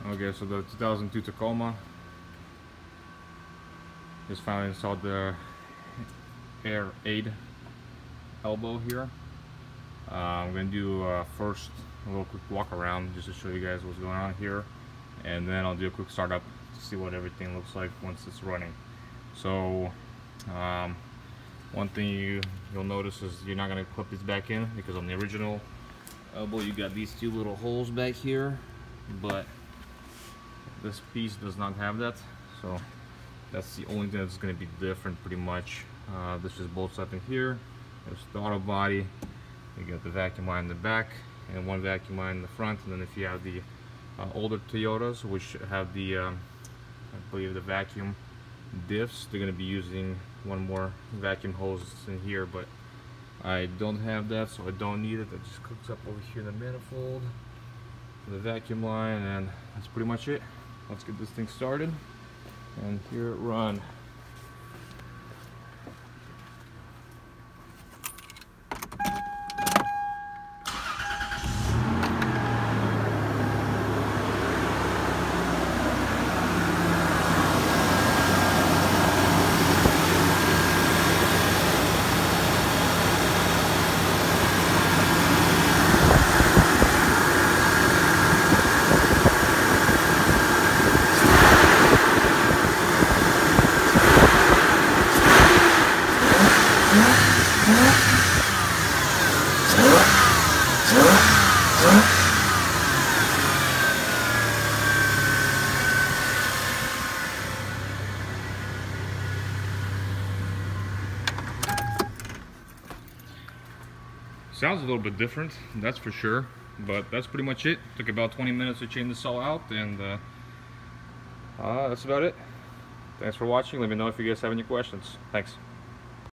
Okay, so the 2002 Tacoma. Just finally installed the AIRAID elbow here. I'm going to do first a little quick walk around just to show you guys what's going on here, and then I'll do a quick startup to see what everything looks like once it's running. So one thing you'll notice is you're not going to clip this back in, because on the original elbow you got these two little holes back here, but this piece does not have that, so that's the only thing that's going to be different pretty much. This just bolts up in here. There's the auto body. You got the vacuum line in the back and one vacuum line in the front, and then if you have the older Toyotas, which have the I believe the vacuum diffs, they're going to be using one more vacuum hose in here, but I don't have that, so I don't need it. It just hooks up over here in the manifold for the vacuum line, and that's pretty much it. Let's get this thing started and hear it run. Sounds a little bit different, that's for sure, but that's pretty much it. Took about 20 minutes to change this all out, and that's about it. Thanks for watching. Let me know if you guys have any questions. Thanks.